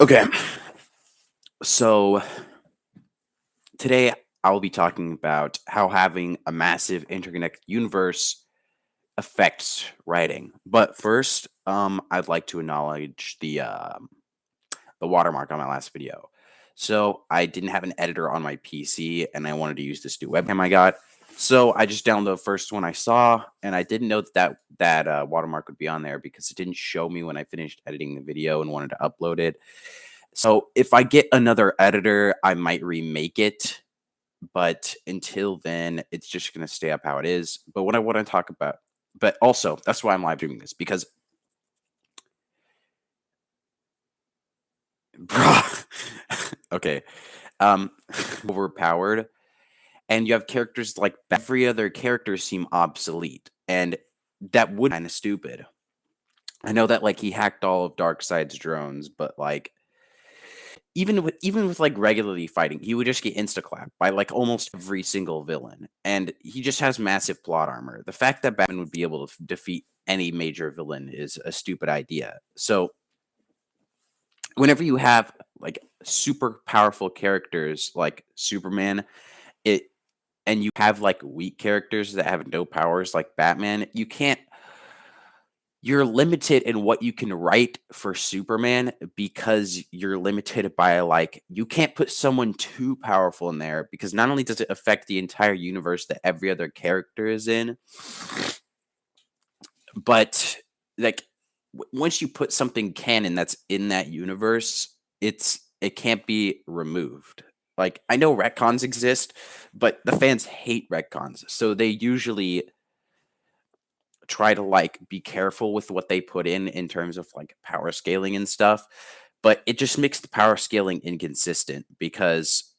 Okay, so today I'll be talking about how having a massive interconnected universe affects writing. But first, I'd like to acknowledge the watermark on my last video. So I didn't have an editor on my PC, and I wanted to use this new webcam I got. So I just downloaded the first one I saw, and I didn't know that watermark would be on there because it didn't show me when I finished editing the video and wanted to upload it. So if I get another editor, I might remake it, but until then, it's just gonna stay up how it is. But what I want to talk about, but also that's why I'm live streaming this because, bruh, okay, um, overpowered, and you have characters like every other character seem obsolete, and that would kind of stupid. I know that like he hacked all of Darkseid's drones, but like even with like regularly fighting, he would just get insta clapped by like almost every single villain, and he just has massive plot armor. The fact that Batman would be able to defeat any major villain is a stupid idea. So whenever you have like super powerful characters like Superman, it and you have like weak characters that have no powers like Batman, you're limited in what you can write for Superman because you're limited by like you can't put someone too powerful in there because not only does it affect the entire universe that every other character is in, but like once you put something canon that's in that universe, it can't be removed. Like I know retcons exist, but the fans hate retcons, so they usually try to like be careful with what they put in terms of like power scaling and stuff, but it just makes the power scaling inconsistent because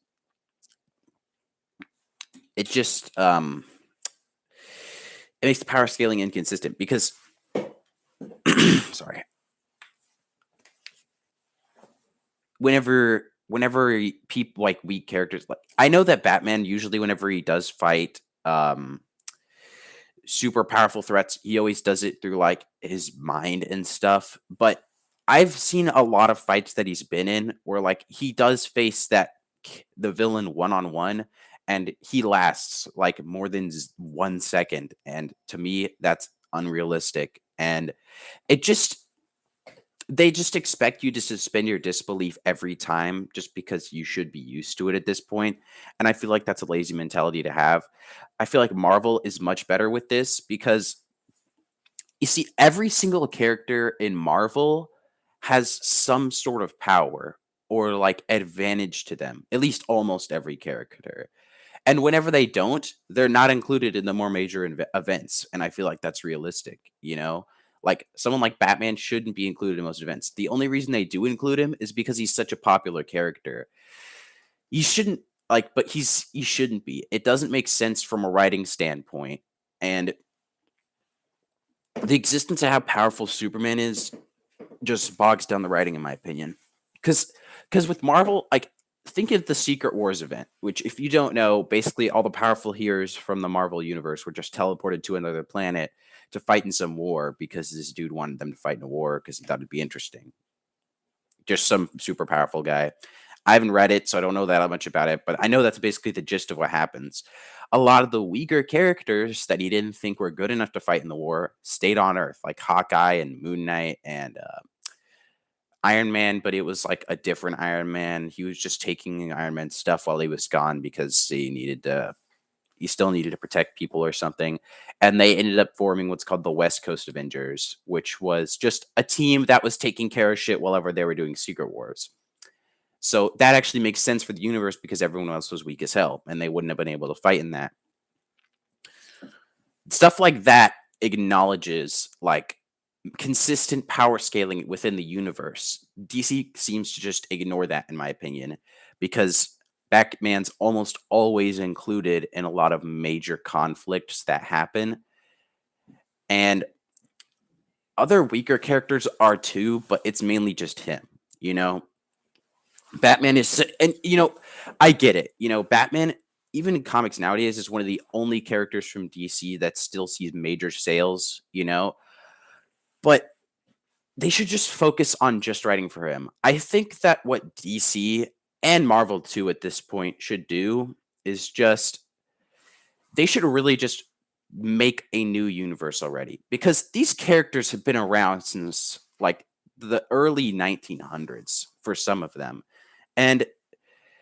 it just it makes the power scaling inconsistent because sorry, whenever people like weak characters, like I know that Batman usually whenever he does fight super powerful threats, he always does it through like his mind and stuff. But I've seen a lot of fights that he's been in where like he does face the villain one on one, and he lasts like more than 1 second. And to me, that's unrealistic. And it just they just expect you to suspend your disbelief every time just because you should be used to it at this point, and I feel like that's a lazy mentality to have. I feel like Marvel is much better with this because you see every single character in Marvel has some sort of power or like advantage to them. At least almost every character. And whenever they don't, they're not included in the more major events. And I feel like that's realistic, you know? Like someone like Batman shouldn't be included in most events. The only reason they do include him is because he's such a popular character. He shouldn't like, but he shouldn't be. It doesn't make sense from a writing standpoint. And the existence of how powerful Superman is just bogs down the writing, in my opinion. Because with Marvel, like think of the Secret Wars event, which if you don't know, basically all the powerful heroes from the Marvel universe were just teleported to another planet to fight in some war because this dude wanted them to fight in a war because he thought it'd be interesting. Just some super powerful guy. I haven't read it, so I don't know that much about it, but I know that's basically the gist of what happens. A lot of the weaker characters that he didn't think were good enough to fight in the war stayed on Earth, like Hawkeye and Moon Knight and Iron Man, but it was like a different Iron Man. He was just taking Iron Man stuff while he was gone because he still needed to protect people or something. And they ended up forming what's called the West Coast Avengers, which was just a team that was taking care of shit while they were doing Secret Wars. So that actually makes sense for the universe because everyone else was weak as hell and they wouldn't have been able to fight in that. Stuff like that acknowledges like consistent power scaling within the universe. DC seems to just ignore that, in my opinion, because Batman's almost always included in a lot of major conflicts that happen. And other weaker characters are too, but it's mainly just him, you know? Batman is, and I get it. Batman, even in comics nowadays, is one of the only characters from DC that still sees major sales, but they should just focus on just writing for him. I think that what DC and Marvel too at this point should do is just they should really just make a new universe already because these characters have been around since like the early 1900s for some of them. And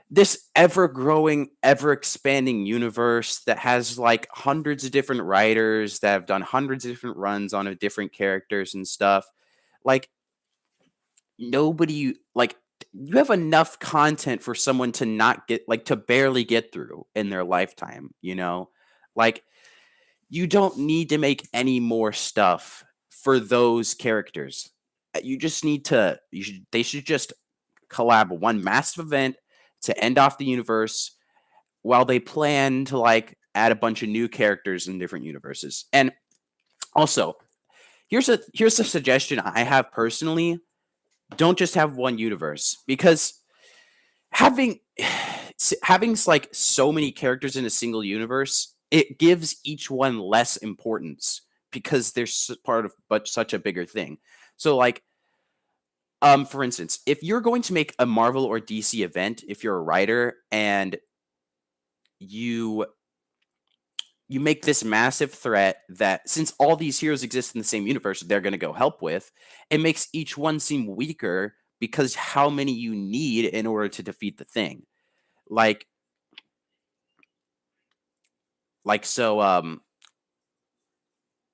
this ever growing, ever expanding universe that has like hundreds of different writers that have done hundreds of different runs on different characters and stuff. Like nobody like you have enough content for someone to not get like to barely get through in their lifetime, you know? Like you don't need to make any more stuff for those characters. You just need to they should just collab one massive event to end off the universe while they plan to like add a bunch of new characters in different universes. And also, here's a suggestion I have personally. Don't just have one universe because having having like so many characters in a single universe, it gives each one less importance because they're part of but such a bigger thing. So like for instance, if you're going to make a Marvel or DC event, if you're a writer and you you make this massive threat that since all these heroes exist in the same universe, they're going to go help with, it makes each one seem weaker because how many you need in order to defeat the thing. Like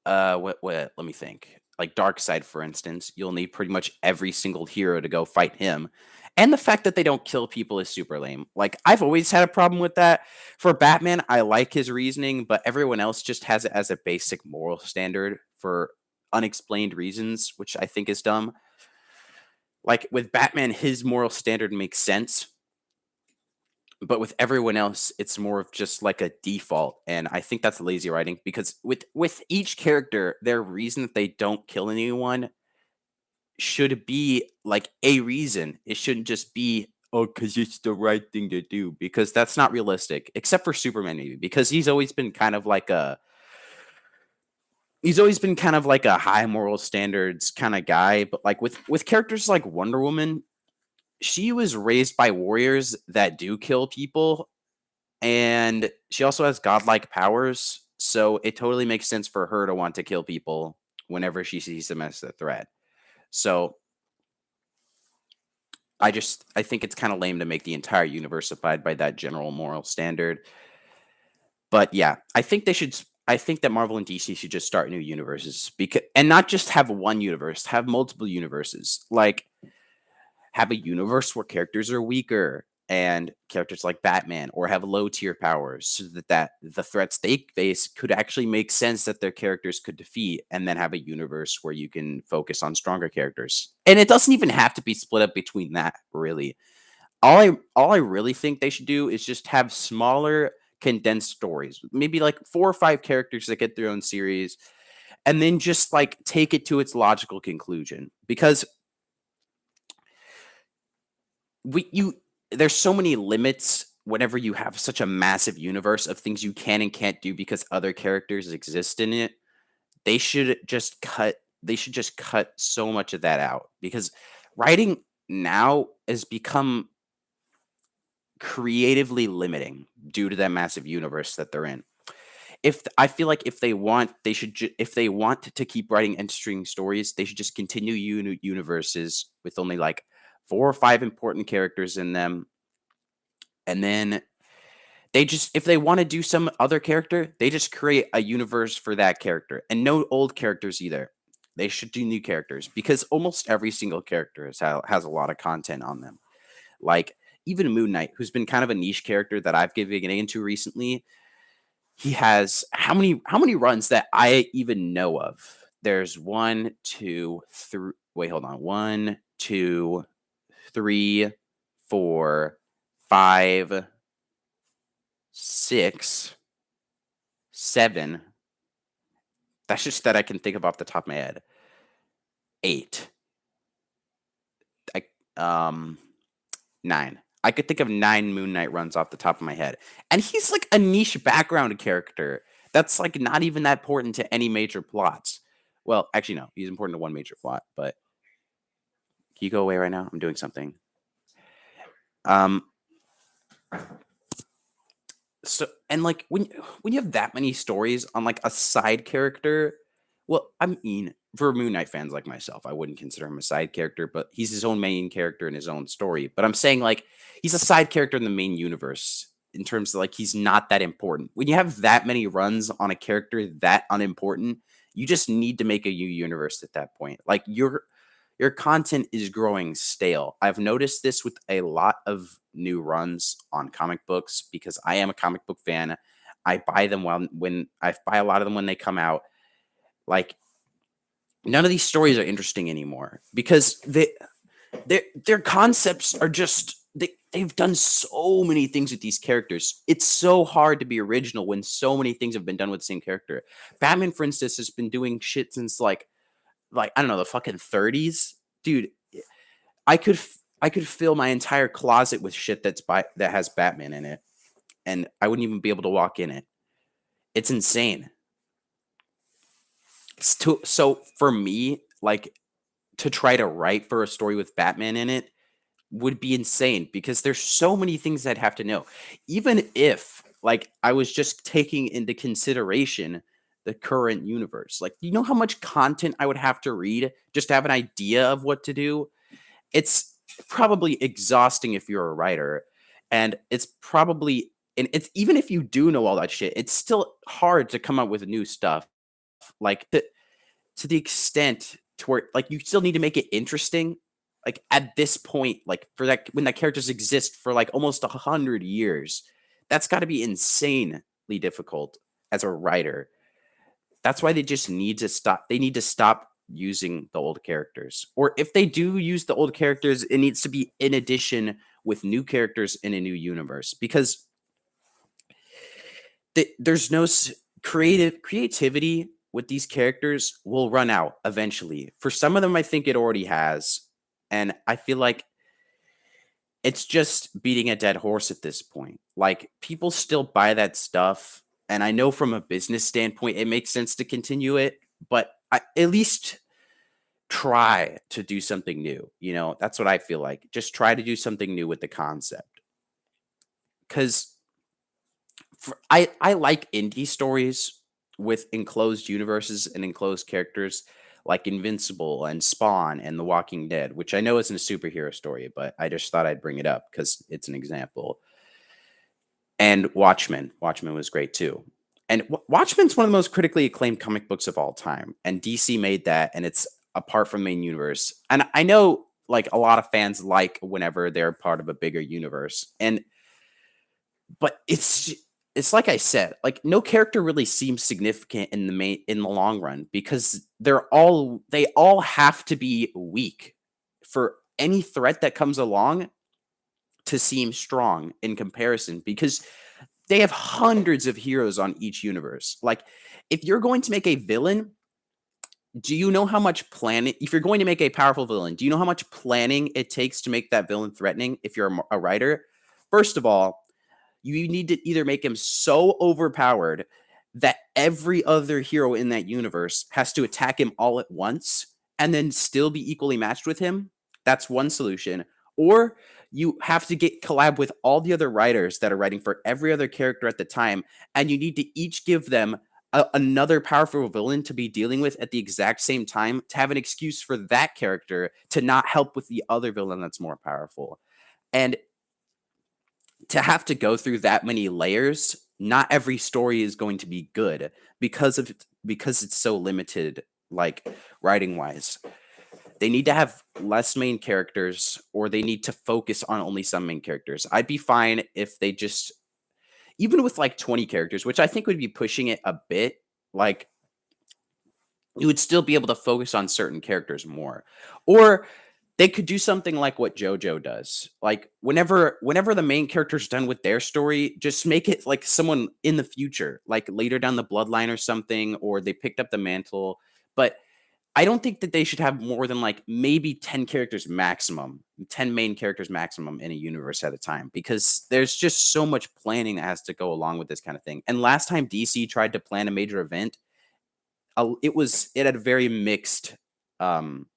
what let me think. Like Darkseid, for instance, you'll need pretty much every single hero to go fight him. And the fact that they don't kill people is super lame. Like I've always had a problem with that. For Batman, I like his reasoning, but everyone else just has it as a basic moral standard for unexplained reasons, which I think is dumb. Like with Batman, his moral standard makes sense, but with everyone else it's more of just like a default, and I think that's lazy writing because with each character their reason that they don't kill anyone should be like a reason. It shouldn't just be oh because it's the right thing to do, because that's not realistic except for Superman maybe because he's always been kind of like a high moral standards kind of guy, but like with characters like Wonder Woman, she was raised by warriors that do kill people, and she also has godlike powers, so it totally makes sense for her to want to kill people whenever she sees them as a threat. So I think it's kind of lame to make the entire universe abide by that general moral standard. But yeah, I think that Marvel and DC should just start new universes because and not just have one universe, have multiple universes. Like have a universe where characters are weaker and characters like Batman or have low tier powers so that the threats they face could actually make sense that their characters could defeat, and then have a universe where you can focus on stronger characters. And it doesn't even have to be split up between that really. All I really think they should do is just have smaller condensed stories. Maybe like 4 or 5 characters that get their own series and then just like take it to its logical conclusion because we you there's so many limits whenever you have such a massive universe of things you can and can't do because other characters exist in it. They should just cut so much of that out because writing now has become creatively limiting due to that massive universe that they're in. If I feel like if they want, if they want to keep writing interesting stories, they should just continue universes with only like 4 or 5 important characters in them, and then they just if they want to do some other character, they just create a universe for that character, and no old characters either. They should do new characters because almost every single character has a lot of content on them. Like even Moon Knight, who's been kind of a niche character that I've been getting into recently, he has how many runs that I even know of? There's one, two, three. Wait, hold on. One, two, three, four, five, six, seven. That's just that I can think of off the top of my head. Eight. I um 9. I could think of 9 Moon Knight runs off the top of my head. And he's like a niche background character that's like not even that important to any major plots. Well, actually no, he's important to one major plot, but Can you go away right now? I'm doing something. Um, so and like when you have that many stories on like a side character, well, I mean, for Moon Knight fans like myself, I wouldn't consider him a side character, but he's his own main character in his own story. But I'm saying like he's a side character in the main universe in terms of like he's not that important. When you have that many runs on a character that unimportant, you just need to make a new universe at that point. Like your content is growing stale. I've noticed this with a lot of new runs on comic books because I am a comic book fan. I buy them when I buy a lot of them when they come out. Like none of these stories are interesting anymore because their concepts are just they've done so many things with these characters. It's so hard to be original when so many things have been done with the same character. Batman, for instance, has been doing shit since like I don't know the fucking 30s, dude. I could fill my entire closet with shit that has Batman in it, and I wouldn't even be able to walk in it. It's insane. So for me, like to try to write for a story with Batman in it would be insane because there's so many things I'd have to know. Even if like I was just taking into consideration the current universe. Like, you know how much content I would have to read just to have an idea of what to do? It's probably exhausting if you're a writer, and it's even if you do know all that shit, it's still hard to come up with new stuff. Like to the extent to where like you still need to make it interesting. Like at this point, like for that when that characters exist for like almost 100 years, that's got to be insanely difficult as a writer. That's why they just need to stop. They need to stop using the old characters. Or if they do use the old characters, it needs to be in addition with new characters in a new universe because there's no creativity with these characters will run out eventually. For some of them, I think it already has, and I feel like it's just beating a dead horse at this point. Like people still buy that stuff, and I know from a business standpoint, it makes sense to continue it, but at least try to do something new. You know, that's what I feel like. Just try to do something new with the concept because I like indie stories with enclosed universes and enclosed characters like Invincible and Spawn and The Walking Dead, which I know isn't a superhero story, but I just thought I'd bring it up because it's an example. And Watchmen. Watchmen was great too. And Watchmen's one of the most critically acclaimed comic books of all time. And DC made that, and it's apart from main universe. And I know like a lot of fans like whenever they're part of a bigger universe. And but it's like I said, like no character really seems significant in the long run because they all have to be weak for any threat that comes along to seem strong in comparison because they have hundreds of heroes on each universe. Like if you're going to make a villain, do you know how much planning if you're going to make a powerful villain, do you know how much planning it takes to make that villain threatening if you're a writer? First of all, you need to either make him so overpowered that every other hero in that universe has to attack him all at once and then still be equally matched with him. That's one solution. Or you have to get collab with all the other writers that are writing for every other character at the time, and you need to each give them another powerful villain to be dealing with at the exact same time to have an excuse for that character to not help with the other villain that's more powerful. And to have to go through that many layers, not every story is going to be good because it's so limited, like writing wise. They need to have less main characters, or they need to focus on only some main characters. I'd be fine if they just even with like 20 characters, which I think would be pushing it a bit, like you would still be able to focus on certain characters more. Or they could do something like what JoJo does. Like whenever the main character's done with their story, just make it like someone in the future, like later down the bloodline or something, or they picked up the mantle. But I don't think that they should have more than like maybe 10 characters maximum, 10 main characters maximum in a universe at a time, because there's just so much planning that has to go along with this kind of thing. And last time DC tried to plan a major event, it had a very mixed um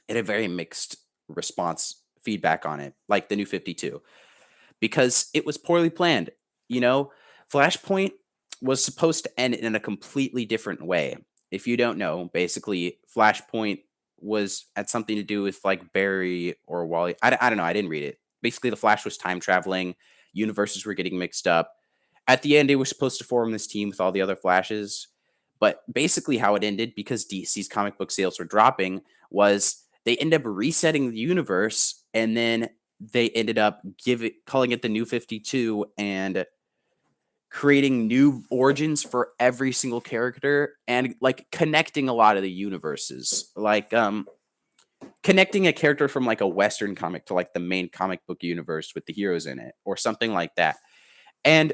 it had very mixed response feedback on it, like the New 52, because it was poorly planned. You know, Flashpoint was supposed to end in a completely different way. If you don't know, basically, Flashpoint was had something to do with like Barry or Wally. I don't know. I didn't read it. Basically, the Flash was time traveling. Universes were getting mixed up. At the end, it was supposed to form this team with all the other Flashes. But basically, how it ended, because DC's comic book sales were dropping, was they ended up resetting the universe, and then they ended up calling it the New 52 and creating new origins for every single character and like connecting a lot of the universes. Like connecting a character from like a Western comic to like the main comic book universe with the heroes in it or something like that. And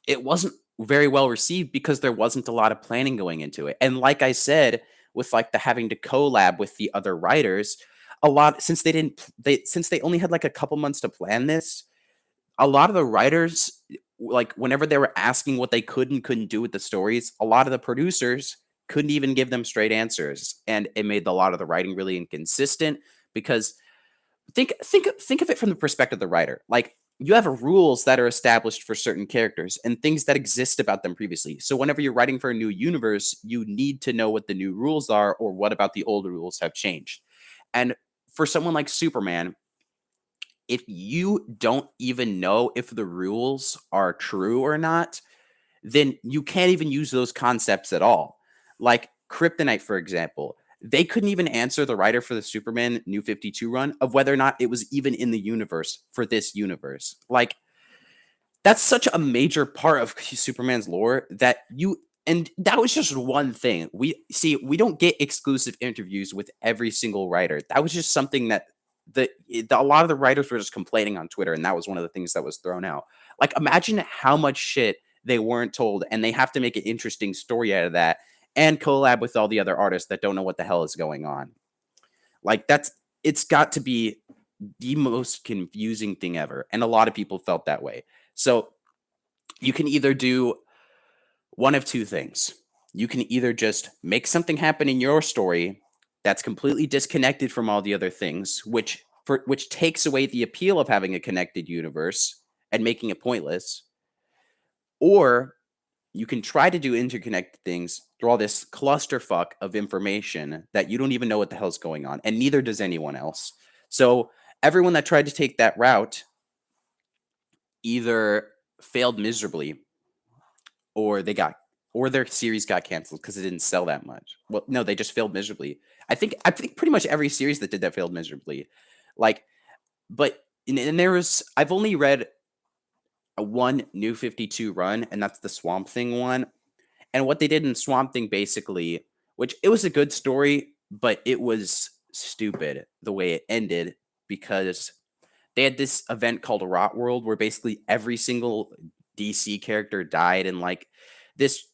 it wasn't very well received because there wasn't a lot of planning going into it. And like I said, with like the having to collab with the other writers, a lot since they only had like a couple months to plan this, a lot of the writers, like whenever they were asking what they could and couldn't do with the stories, a lot of the producers couldn't even give them straight answers, and it made a lot of the writing really inconsistent. Because think of it from the perspective of the writer. Like, you have rules that are established for certain characters and things that exist about them previously. So whenever you're writing for a new universe, you need to know what the new rules are or what about the old rules have changed. And for someone like Superman, if you don't even know if the rules are true or not, then you can't even use those concepts at all. Like Kryptonite, for example, they couldn't even answer the writer for the Superman New 52 run of whether or not it was even in the universe for this universe. Like, that's such a major part of Superman's lore that and that was just one thing. We don't get exclusive interviews with every single writer. That was just something that a lot of the writers were just complaining on Twitter, and that was one of the things that was thrown out. Like, imagine how much shit they weren't told, and they have to make an interesting story out of that and collab with all the other artists that don't know what the hell is going on. Like, it's got to be the most confusing thing ever, and a lot of people felt that way. So you can either do one of two things. You can either just make something happen in your story that's completely disconnected from all the other things, which takes away the appeal of having a connected universe and making it pointless, or you can try to do interconnected things through all this clusterfuck of information that you don't even know what the hell's going on, and neither does anyone else. So everyone that tried to take that route either failed miserably, or their series got canceled because it didn't sell that much. Well, no, they just failed miserably. I think pretty much every series that did that failed miserably. Like, but and there was I've only read a one New 52 run, and that's the Swamp Thing one. And what they did in Swamp Thing, basically, which it was a good story, but it was stupid the way it ended, because they had this event called Rot World where basically every single DC character died, and like this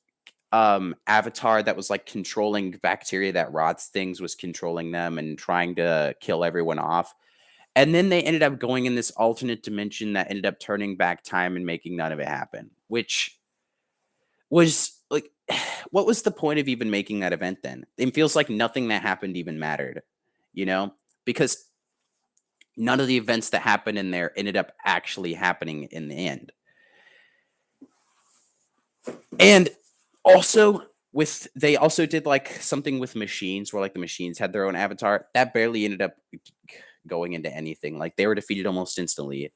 avatar that was like controlling bacteria that rots things was controlling them and trying to kill everyone off. And then they ended up going in this alternate dimension that ended up turning back time and making none of it happen, which was like, what was the point of even making that event then? It feels like nothing that happened even mattered, you know? Because none of the events that happened in there ended up actually happening in the end. And also, they also did like something with machines where like the machines had their own avatar. That barely ended up going into anything. Like, they were defeated almost instantly.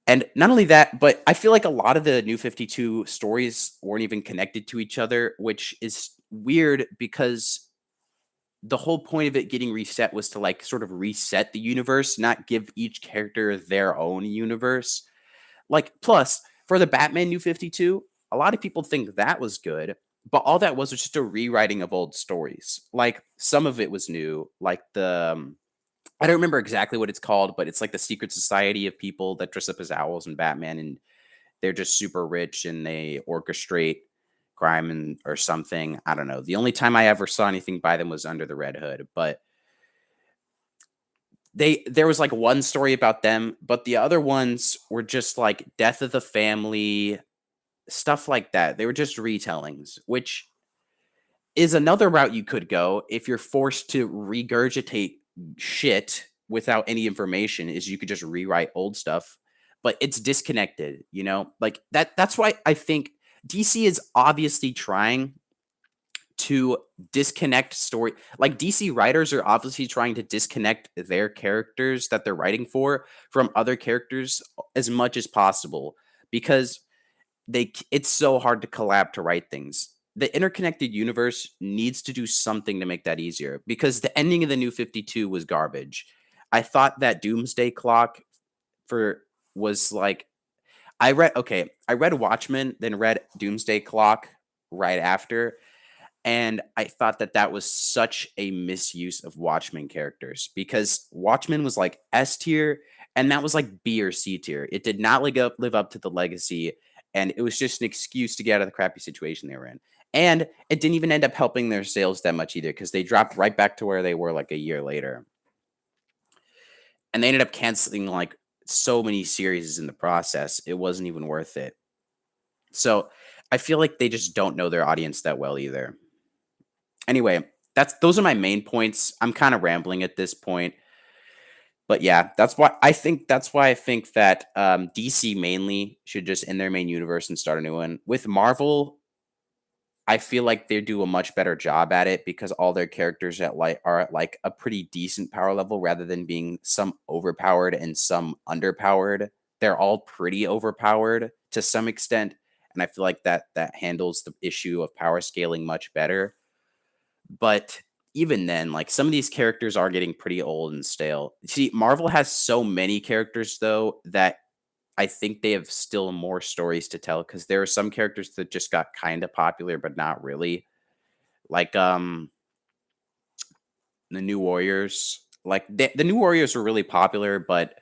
And not only that, but I feel like a lot of the New 52 stories weren't even connected to each other, which is weird because the whole point of it getting reset was to like sort of reset the universe, not give each character their own universe. Like, plus, for the Batman New 52, a lot of people think that was good, but all that was just a rewriting of old stories. Like, some of it was new, like I don't remember exactly what it's called, but it's like the secret society of people that dress up as owls and Batman, and they're just super rich and they orchestrate crime and or something. I don't know. The only time I ever saw anything by them was Under the Red Hood, but there was like one story about them, but the other ones were just like death of the family, stuff like that. They were just retellings, which is another route you could go if you're forced to regurgitate shit without any information is you could just rewrite old stuff, but it's disconnected, you know? Like that's why I think DC is obviously trying to disconnect story, like DC writers are obviously trying to disconnect their characters that they're writing for from other characters as much as possible because it's so hard to collab to write things. The interconnected universe needs to do something to make that easier because the ending of the New 52 was garbage. I thought that Doomsday Clock for was like I read Watchmen, then read Doomsday Clock right after, and I thought that that was such a misuse of Watchmen characters because Watchmen was like S tier and that was like B or C tier. It did not live up to the legacy, and it was just an excuse to get out of the crappy situation they were in. And it didn't even end up helping their sales that much either because they dropped right back to where they were like a year later. And they ended up canceling like so many series in the process. It wasn't even worth it. So I feel like they just don't know their audience that well either. Anyway, those are my main points. I'm kind of rambling at this point, but yeah, that's why I think that DC mainly should just end their main universe and start a new one. With Marvel, I feel like they do a much better job at it because all their characters are at like a pretty decent power level rather than being some overpowered and some underpowered. They're all pretty overpowered to some extent, and I feel like that handles the issue of power scaling much better. But even then, like some of these characters are getting pretty old and stale. See, Marvel has so many characters though that I think they have still more stories to tell because there are some characters that just got kind of popular, but not really. Like the New Warriors. Like the New Warriors were really popular, but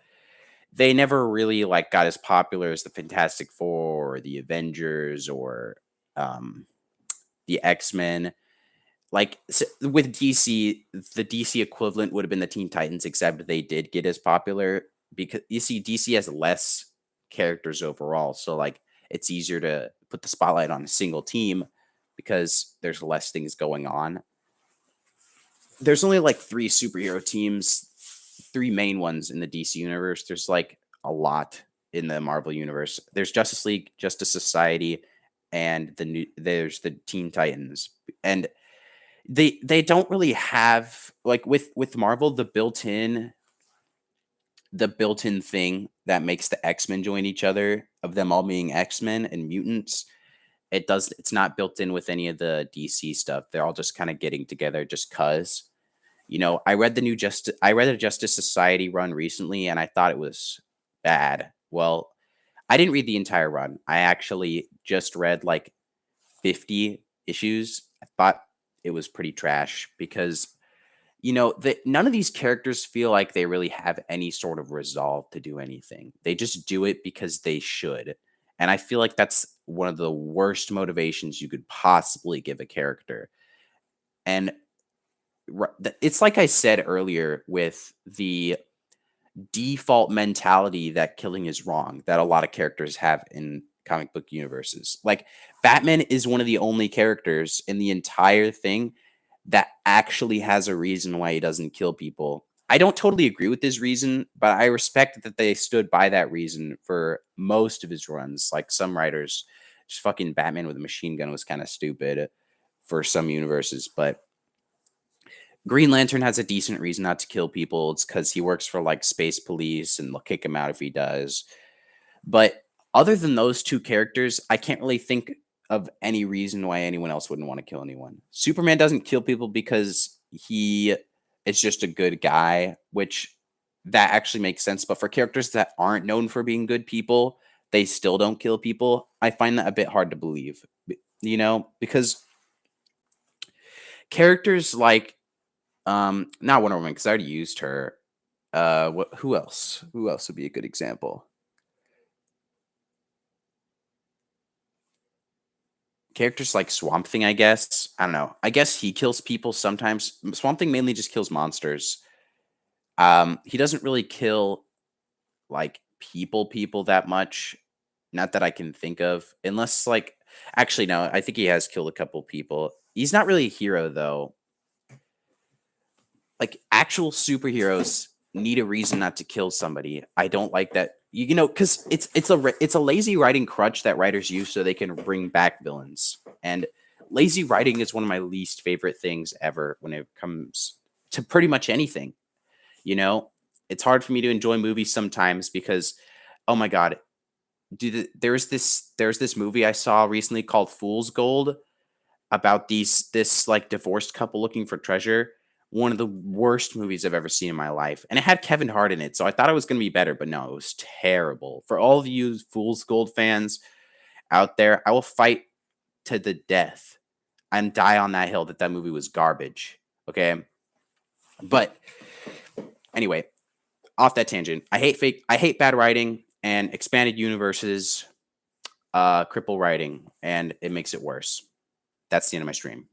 they never really like got as popular as the Fantastic Four or the Avengers or um the X-Men. Like with DC, the DC equivalent would have been the Teen Titans, except they did get as popular because you see, DC has less characters overall, so like it's easier to put the spotlight on a single team because there's less things going on. There's only like three superhero teams, three main ones in the DC universe. There's like a lot in the Marvel universe. There's Justice League, Justice Society, and there's the Teen Titans, and they don't really have like with Marvel the built-in thing that makes the X-Men join each other of them all being X-Men and mutants. It's not built in with any of the DC stuff. They're all just kind of getting together just cuz. You know, I read a Justice Society run recently and I thought it was bad. Well, I didn't read the entire run. I actually just read like 50 issues. I thought it was pretty trash because none of these characters feel like they really have any sort of resolve to do anything. They just do it because they should. And I feel like that's one of the worst motivations you could possibly give a character. And it's like I said earlier with the default mentality that killing is wrong that a lot of characters have in comic book universes. Like Batman is one of the only characters in the entire thing that actually has a reason why he doesn't kill people. I don't totally agree with his reason, but I respect that they stood by that reason for most of his runs. Like some writers, just fucking Batman with a machine gun was kind of stupid for some universes, but Green Lantern has a decent reason not to kill people. It's because he works for like space police and they'll kick him out if he does. But other than those two characters, I can't really think of any reason why anyone else wouldn't want to kill anyone. Superman doesn't kill people because he is just a good guy, which that actually makes sense. But for characters that aren't known for being good people, they still don't kill people. I find that a bit hard to believe, because characters like not Wonder Woman because I already used her. Who else? Who else would be a good example? Characters like Swamp Thing, I guess. I don't know. I guess he kills people sometimes. Swamp Thing mainly just kills monsters. He doesn't really kill like people that much. Not that I can think of, unless like actually no, I think he has killed a couple people. He's not really a hero though. like actual superheroes need a reason not to kill somebody. I don't like that. Because it's a lazy writing crutch that writers use so they can bring back villains. And lazy writing is one of my least favorite things ever when it comes to pretty much anything. You know, it's hard for me to enjoy movies sometimes because, oh my god, there's this movie I saw recently called Fool's Gold about this like divorced couple looking for treasure. One of the worst movies I've ever seen in my life. And it had Kevin Hart in it. So I thought it was going to be better, but no, it was terrible. For all of you Fool's Gold fans out there, I will fight to the death and die on that hill that that movie was garbage. Okay? But anyway, off that tangent. I hate bad writing and expanded universes cripple writing and it makes it worse. That's the end of my stream.